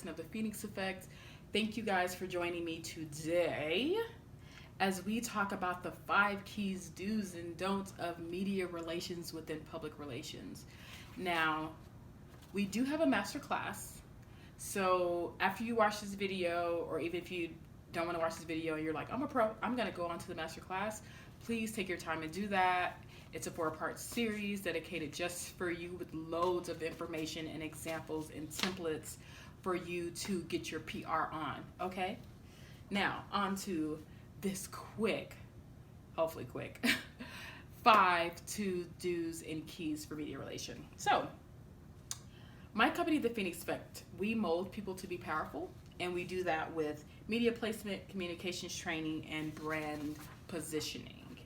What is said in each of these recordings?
Carson of the Phoenix Effect. Thank you guys for joining me today as we talk about the 5 keys, do's, and don'ts of media relations within public relations. Now, we do have a master class. So after you watch this video, or even if you don't want to watch this video and you're like, I'm a pro, I'm going to go on to the master class, please take your time and do that. It's a 4-part series dedicated just for you with loads of information and examples and templates for you to get your PR on, okay? Now, on to this hopefully quick, 5 do's and keys for media relation. So, my company, The Phoenix Effect, we mold people to be powerful, and we do that with media placement, communications training, and brand positioning.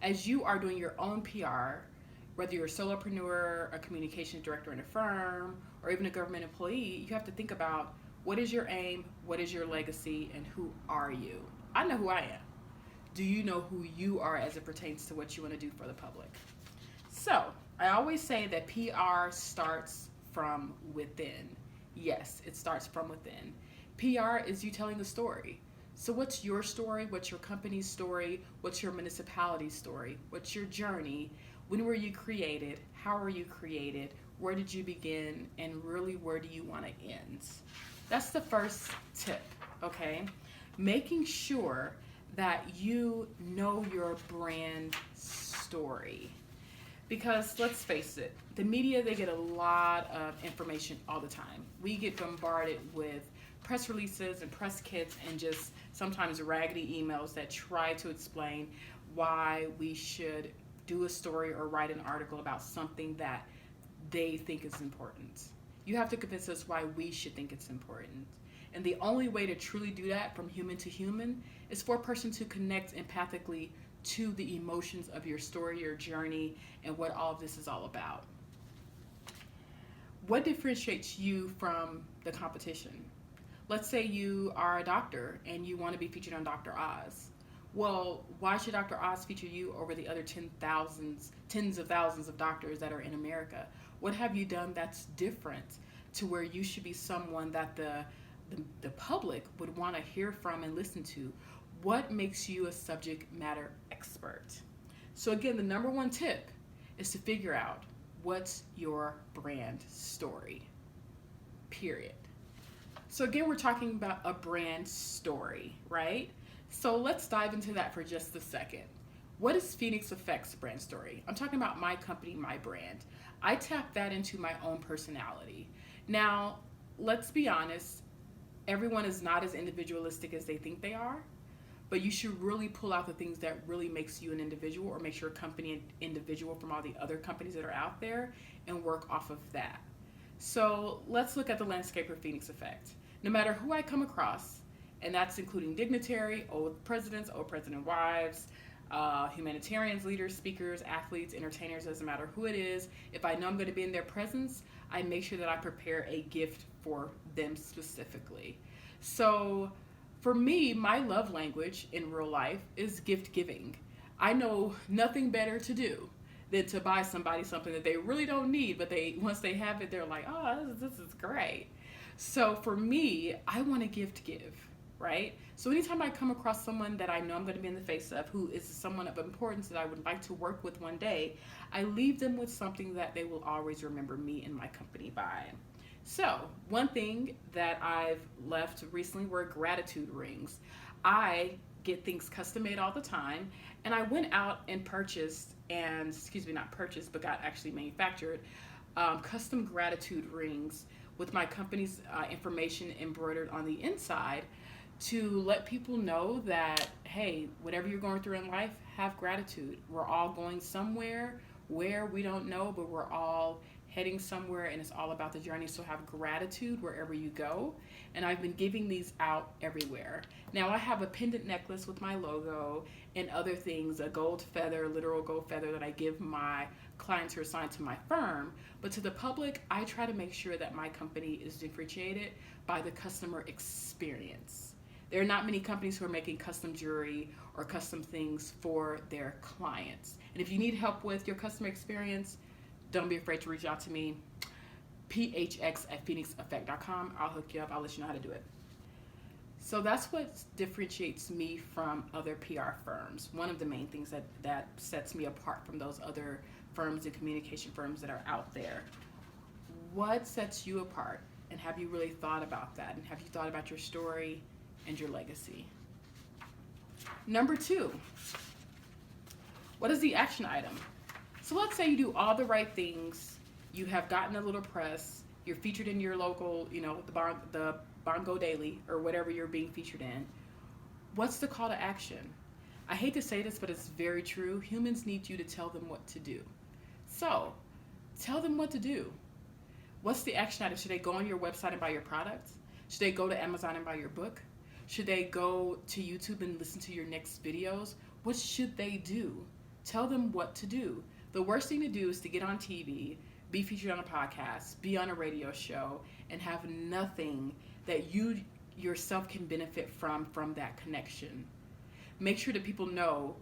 As you are doing your own PR, whether you're a solopreneur, a communications director in a firm, or even a government employee, you have to think about what is your aim, what is your legacy, and who are you? I know who I am. Do you know who you are as it pertains to what you want to do for the public? So, I always say that PR starts from within. Yes, it starts from within. PR is you telling the story. So what's your story? What's your company's story? What's your municipality's story? What's your journey? When were you created? How were you created? Where did you begin? And really, where do you want to end? That's the first tip, okay? Making sure that you know your brand story. Because let's face it, the media, they get a lot of information all the time. We get bombarded with press releases and press kits and just sometimes raggedy emails that try to explain why we should do a story or write an article about something that they think is important. You have to convince us why we should think it's important. And the only way to truly do that from human to human is for a person to connect empathically to the emotions of your story, your journey, and what all of this is all about. What differentiates you from the competition? Let's say you are a doctor and you want to be featured on Dr. Oz. Well, why should Dr. Oz feature you over the other tens of thousands of doctors that are in America? What have you done that's different to where you should be someone that the public would want to hear from and listen to? What makes you a subject matter expert? So again, the number one tip is to figure out what's your brand story, period. So again, we're talking about a brand story, right? So let's dive into that for just a second. What is Phoenix Effect's brand story? I'm talking about my company, my brand. I tap that into my own personality. Now, let's be honest, everyone is not as individualistic as they think they are, but you should really pull out the things that really makes you an individual or makes your company an individual from all the other companies that are out there and work off of that. So let's look at the landscape of Phoenix Effect. No matter who I come across, and that's including dignitary, old presidents, old president wives, humanitarians, leaders, speakers, athletes, entertainers, doesn't matter who it is, if I know I'm going to be in their presence, I make sure that I prepare a gift for them specifically. So for me, my love language in real life is gift giving. I know nothing better to do than to buy somebody something that they really don't need, but once they have it, they're like, oh, this is great. So for me, I want to give, right? So anytime I come across someone that I know I'm going to be in the face of, who is someone of importance that I would like to work with one day, I leave them with something that they will always remember me and my company by. So one thing that I've left recently were gratitude rings. I get things custom made all the time, and I went out and but got actually manufactured custom gratitude rings with my company's information embroidered on the inside to let people know that, hey, whatever you're going through in life, have gratitude. We're all going somewhere where we don't know, but we're all heading somewhere, and it's all about the journey. So have gratitude wherever you go. And I've been giving these out everywhere. Now I have a pendant necklace with my logo and other things, a gold feather, literal gold feather that I give my clients who are assigned to my firm. But to the public, I try to make sure that my company is differentiated by the customer experience. There are not many companies who are making custom jewelry or custom things for their clients. And if you need help with your customer experience, don't be afraid to reach out to me. phx@phoenixeffect.com. I'll hook you up. I'll let you know how to do it. So that's what differentiates me from other PR firms. One of the main things that sets me apart from those other firms and communication firms that are out there. What sets you apart? And have you really thought about that? And have you thought about your story and your legacy? Number 2, what is the action item? So let's say you do all the right things. You have gotten a little press. You're featured in your local, the Bongo Daily or whatever you're being featured in. What's the call to action? I hate to say this, but it's very true. Humans need you to tell them what to do. So tell them what to do. What's the action item? Should they go on your website and buy your products? Should they go to Amazon and buy your book? Should they go to YouTube and listen to your next videos? What should they do? Tell them what to do. The worst thing to do is to get on TV, be featured on a podcast, be on a radio show, and have nothing that you yourself can benefit from that connection. Make sure that people know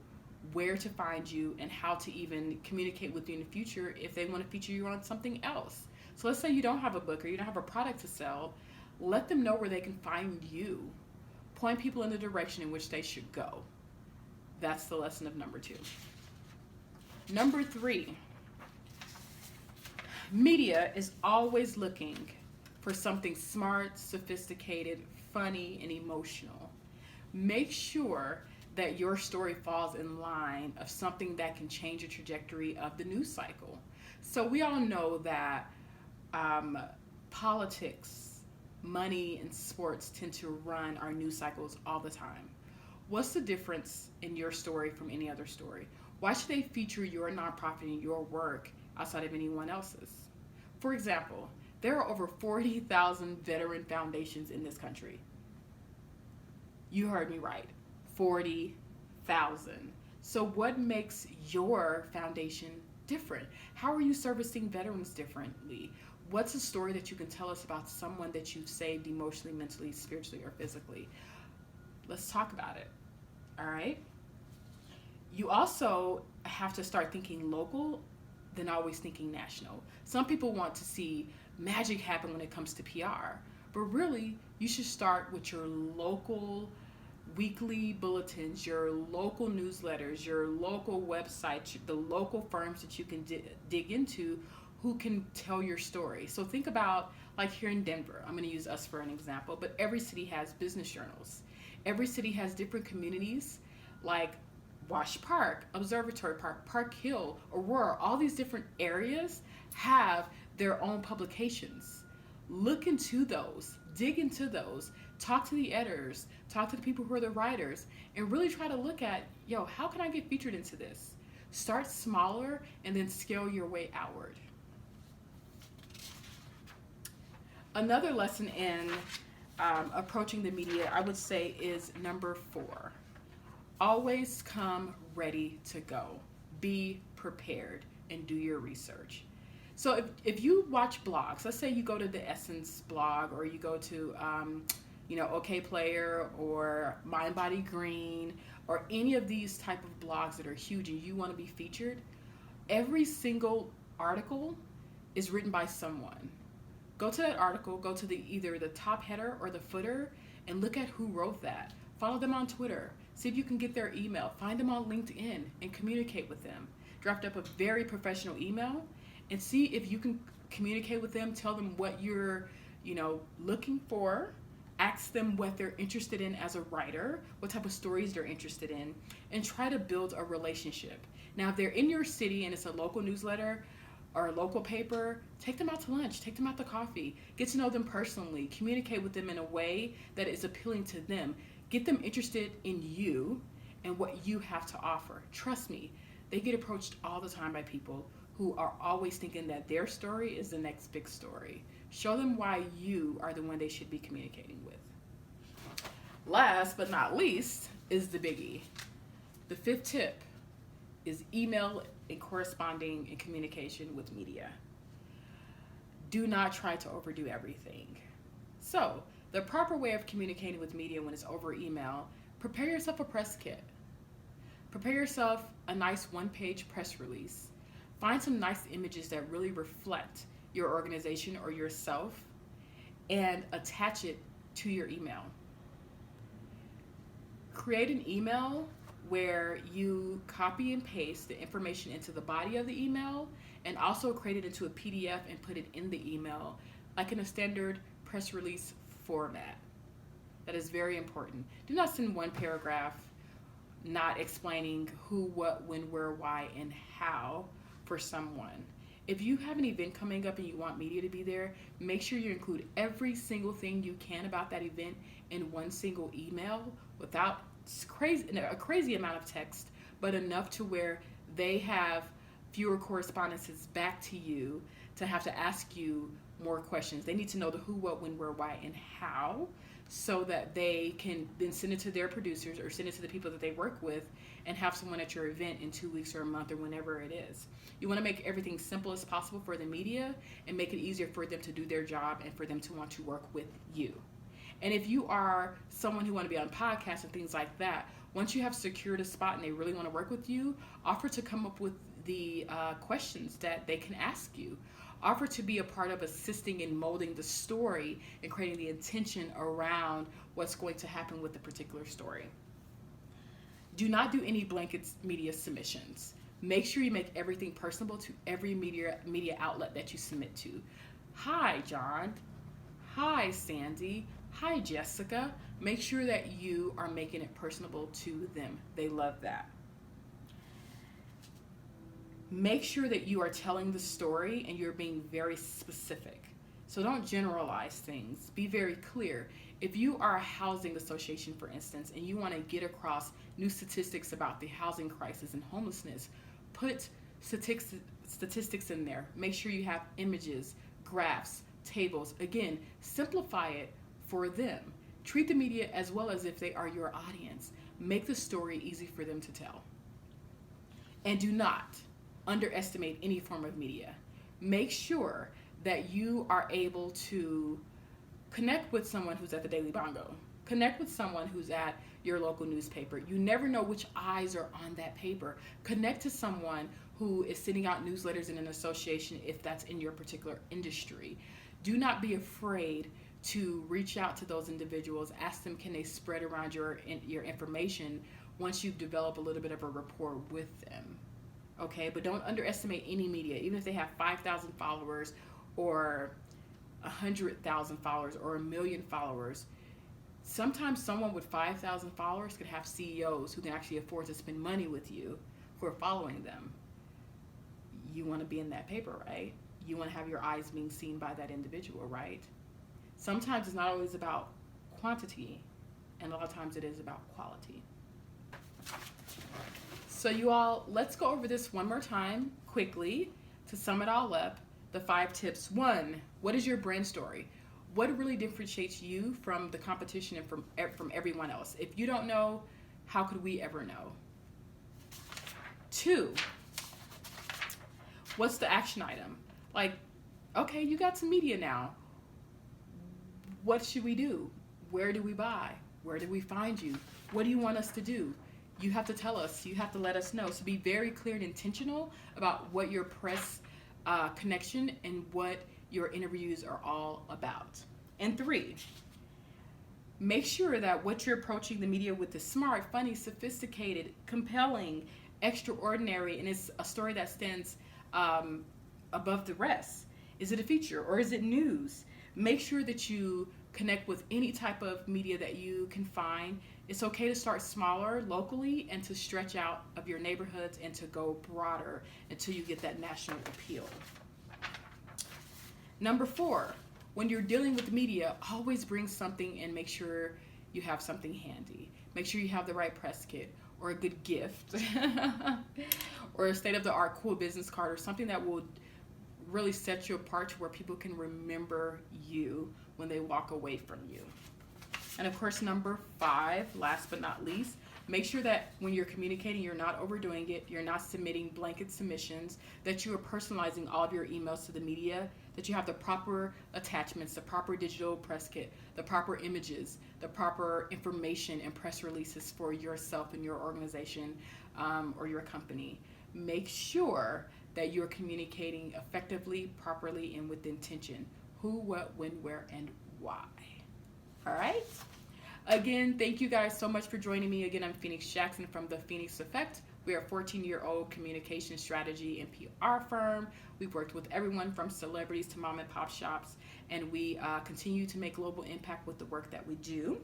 where to find you and how to even communicate with you in the future if they want to feature you on something else. So let's say you don't have a book or you don't have a product to sell. Let them know where they can find you. Point people in the direction in which they should go. That's the lesson of number 2. Number 3, media is always looking for something smart, sophisticated, funny, and emotional. Make sure that your story falls in line of something that can change the trajectory of the news cycle. So we all know that politics, money, and sports tend to run our news cycles all the time. What's the difference in your story from any other story? Why should they feature your nonprofit and your work outside of anyone else's? For example, there are over 40,000 veteran foundations in this country. You heard me right, 40,000. So what makes your foundation different? How are you servicing veterans differently? What's a story that you can tell us about someone that you've saved emotionally, mentally, spiritually, or physically? Let's talk about it. All right? You also have to start thinking local than always thinking national. Some people want to see magic happen when it comes to PR, but really you should start with your local weekly bulletins, your local newsletters, your local websites, the local firms that you can dig into who can tell your story. So think about, like here in Denver, I'm going to use us for an example, but every city has business journals. Every city has different communities like Wash Park, Observatory Park, Park Hill, Aurora. All these different areas have their own publications. Look into those, dig into those, talk to the editors, talk to the people who are the writers, and really try to look at, how can I get featured into this? Start smaller and then scale your way outward. Another lesson in approaching the media, I would say, is number 4. Always come ready to go. Be prepared and do your research. So if you watch blogs, let's say you go to the Essence blog or you go to, OK Player or Mind Body Green or any of these type of blogs that are huge and you want to be featured, every single article is written by someone. Go to that article, go to either the top header or the footer and look at who wrote that. Follow them on Twitter. See if you can get their email. Find them on LinkedIn and communicate with them. Draft up a very professional email and see if you can communicate with them. Tell them what you're, looking for. Ask them what they're interested in as a writer, what type of stories they're interested in, and try to build a relationship. Now, if they're in your city and it's a local newsletter or a local paper, take them out to lunch, take them out to coffee, get to know them personally, communicate with them in a way that is appealing to them. Get them interested in you and what you have to offer. Trust me, they get approached all the time by people who are always thinking that their story is the next big story. Show them why you are the one they should be communicating with. Last but not least is the biggie. The 5th tip is email and corresponding and communication with media. Do not try to overdo everything. So, the proper way of communicating with media when it's over email, prepare yourself a press kit. Prepare yourself a nice 1-page press release. Find some nice images that really reflect your organization or yourself, and attach it to your email. Create an email where you copy and paste the information into the body of the email, and also create it into a PDF and put it in the email, like in a standard press release format. That is very important. Do not send one paragraph not explaining who, what, when, where, why, and how for someone. If you have an event coming up and you want media to be there, make sure you include every single thing you can about that event in one single email without a crazy amount of text, but enough to where they have fewer correspondences back to you to have to ask you more questions. They need to know the who, what, when, where, why, and how, so that they can then send it to their producers or send it to the people that they work with and have someone at your event in 2 weeks or a month or whenever it is. You want to make everything simple as possible for the media and make it easier for them to do their job and for them to want to work with you. And if you are someone who want to be on podcasts and things like that, once you have secured a spot and they really want to work with you, offer to come up with the questions that they can ask you. Offer to be a part of assisting in molding the story and creating the intention around what's going to happen with the particular story. Do not do any blanket media submissions. Make sure you make everything personable to every media outlet that you submit to. Hi, John. Hi, Sandy. Hi, Jessica. Make sure that you are making it personable to them. They love that. Make sure that you are telling the story and you're being very specific. So don't generalize things. Be very clear. If you are a housing association, for instance, and you want to get across new statistics about the housing crisis and homelessness, put statistics in there. Make sure you have images, graphs, tables. Again, simplify it for them. Treat the media as well as if they are your audience. Make the story easy for them to tell. And do not underestimate any form of media. Make sure that you are able to connect with someone who's at the Daily Bongo. Connect with someone who's at your local newspaper. You never know which eyes are on that paper. Connect to someone who is sending out newsletters in an association if that's in your particular industry. Do not be afraid to reach out to those individuals. Ask them, can they spread around your information once you've developed a little bit of a rapport with them. Okay, but don't underestimate any media, even if they have 5,000 followers or 100,000 followers or 1 million followers. Sometimes someone with 5,000 followers could have CEOs who can actually afford to spend money with you who are following them. You want to be in that paper, right? You want to have your eyes being seen by that individual, right? Sometimes it's not always about quantity, and a lot of times it is about quality. So you all, let's go over this one more time quickly to sum it all up. The 5 tips. 1, what is your brand story? What really differentiates you from the competition and from everyone else? If you don't know, how could we ever know? 2, what's the action item? Like, okay, you got some media now. What should we do? Where do we buy? Where do we find you? What do you want us to do? You have to tell us. You have to let us know. So be very clear and intentional about what your press connection and what your interviews are all about. And 3, make sure that what you're approaching the media with is smart, funny, sophisticated, compelling, extraordinary, and it's a story that stands above the rest. Is it a feature or is it news? Make sure that you connect with any type of media that you can find. It's okay to start smaller locally and to stretch out of your neighborhoods and to go broader until you get that national appeal. Number 4, when you're dealing with the media, always bring something and make sure you have something handy. Make sure you have the right press kit or a good gift or a state-of-the-art cool business card or something that will really set you apart to where people can remember you when they walk away from you. And of course, number 5, last but not least, make sure that when you're communicating, you're not overdoing it, you're not submitting blanket submissions, that you are personalizing all of your emails to the media, that you have the proper attachments, the proper digital press kit, the proper images, the proper information and press releases for yourself and your organization or your company. Make sure that you're communicating effectively, properly, and with intention. Who, what, when, where, and why. All right? Again, thank you guys so much for joining me. Again, I'm Phoenix Jackson from The Phoenix Effect. We are a 14-year-old communication strategy and PR firm. We've worked with everyone from celebrities to mom and pop shops, and we continue to make global impact with the work that we do.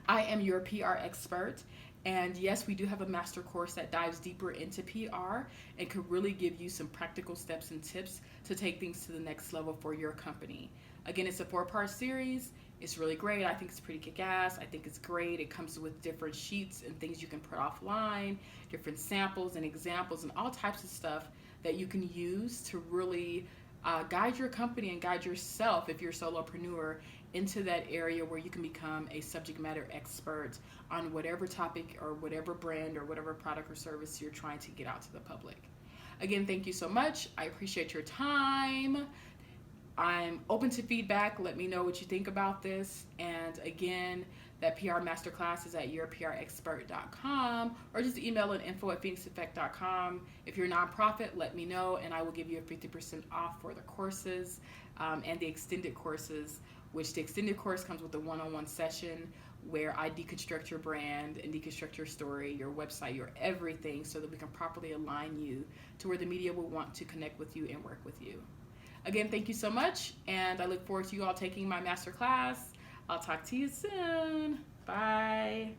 I am your PR expert, and yes, we do have a master course that dives deeper into PR and could really give you some practical steps and tips to take things to the next level for your company. Again, it's a 4-part series. It's really great. I think it's pretty kick-ass. I think it's great. It comes with different sheets and things you can put offline, different samples and examples and all types of stuff that you can use to really guide your company and guide yourself, if you're a solopreneur, into that area where you can become a subject matter expert on whatever topic or whatever brand or whatever product or service you're trying to get out to the public. Again, thank you so much. I appreciate your time. I'm open to feedback. Let me know what you think about this. And again, that PR Masterclass is at yourprexpert.com, or just email at info@phoenixeffect.com. If you're a nonprofit, let me know, and I will give you a 50% off for the courses and the extended courses, which the extended course comes with a one-on-one session where I deconstruct your brand and deconstruct your story, your website, your everything, so that we can properly align you to where the media will want to connect with you and work with you. Again, thank you so much, and I look forward to you all taking my masterclass. I'll talk to you soon. Bye.